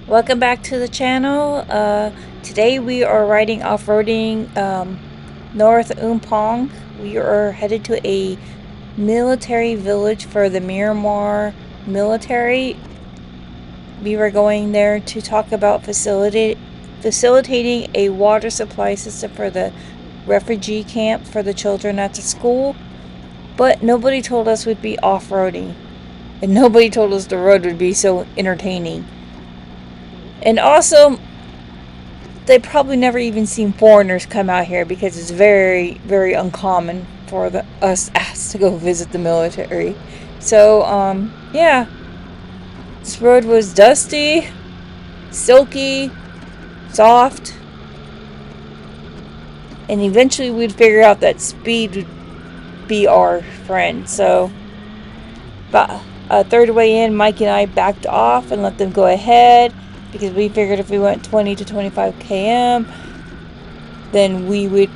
Welcome back to the channel. Today we are riding off-roading North Umpong. We are headed to a military village for the Myanmar military. We were going there to talk about facilitating a water supply system for the refugee camp for the children at the school. But nobody told us we'd be off-roading. And nobody told us the road would be so entertaining. And also, they probably never even seen foreigners come out here because it's very, very uncommon for us to go visit the military. So, yeah, this road was dusty, silky, soft, and eventually we'd figure out that speed would be our friend. So, about a third way in, Mike and I backed off and let them go ahead because we figured if we went 20 to 25 km, then we would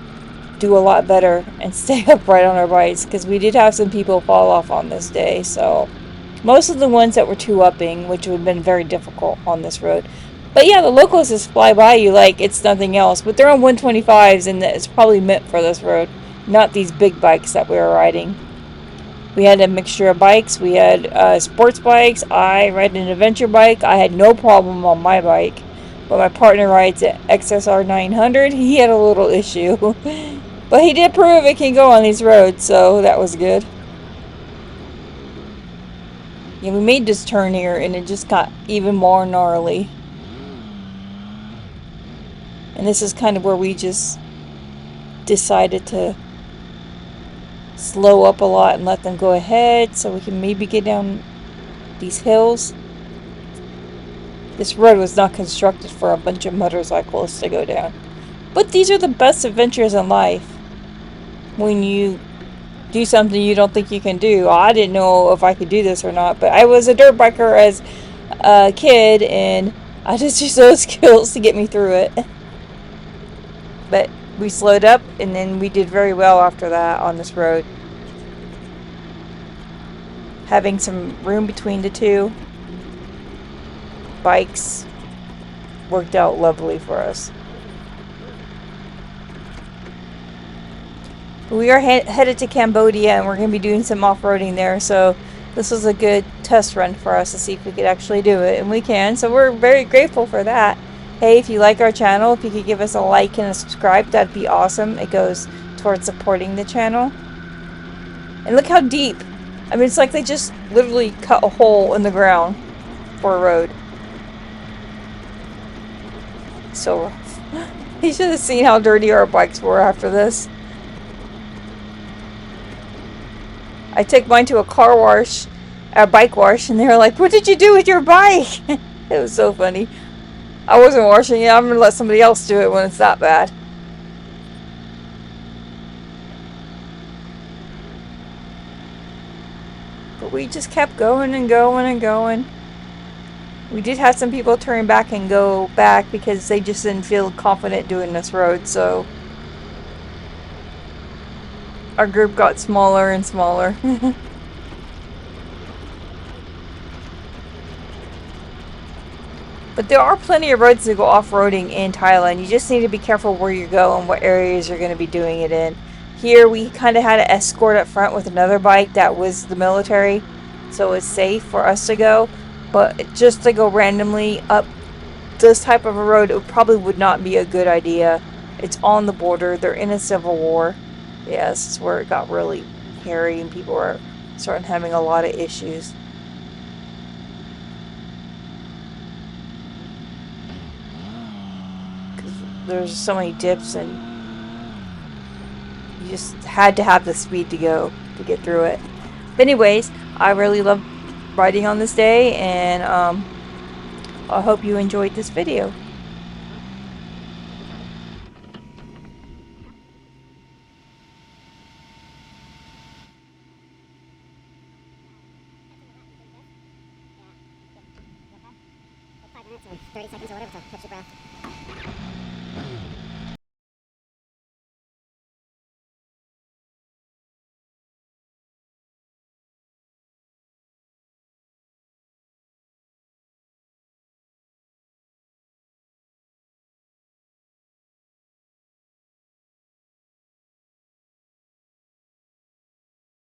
do a lot better and stay upright on our bikes, because we did have some people fall off on this day. So most of the ones that were two upping, which would have been very difficult on this road. But yeah, the locals just fly by you like it's nothing else, but they're on 125s and it's probably meant for this road, not these big bikes that we were riding. We had a mixture of bikes. We had sports bikes. I ride an adventure bike. I had no problem on my bike. But my partner rides an XSR 900. He had a little issue. But he did prove it can go on these roads, so that was good. Yeah, we made this turn here and it just got even more gnarly. And this is kind of where we just decided to slow up a lot and let them go ahead so we can maybe get down these hills. This road was not constructed for a bunch of motorcyclists to go down. But these are the best adventures in life. When you do something you don't think you can do. I didn't know if I could do this or not, but I was a dirt biker as a kid and I just used those skills to get me through it. But we slowed up and then we did very well after that on this road. Having some room between the two bikes worked out lovely for us. We are headed to Cambodia and we're going to be doing some off-roading there, so this was a good test run for us to see if we could actually do it, and we can, so we're very grateful for that. Hey, if you like our channel, if you could give us a like and a subscribe, that'd be awesome. It goes towards supporting the channel. And look how deep. I mean, it's like they just literally cut a hole in the ground for a road. So rough. You should have seen how dirty our bikes were after this. I took mine to a car wash, a bike wash, and they were like, "What did you do with your bike?" It was so funny. I wasn't washing it. I'm going to let somebody else do it when it's that bad. But we just kept going and going and going. We did have some people turn back and go back because they just didn't feel confident doing this road, so our group got smaller and smaller. But there are plenty of roads to go off-roading in Thailand. You just need to be careful where you go and what areas you're going to be doing it in. Here we kind of had an escort up front with another bike that was the military, so it's safe for us to go. But just to go randomly up this type of a road, it probably would not be a good idea. It's on the border. They're in a civil war. Yeah, this is where it got really hairy and people are starting having a lot of issues. There's so many dips and you just had to have the speed to go to get through it. But anyways, I really love riding on this day, and I hope you enjoyed this video. Like 5 minutes or 30 seconds or whatever to catch your breath.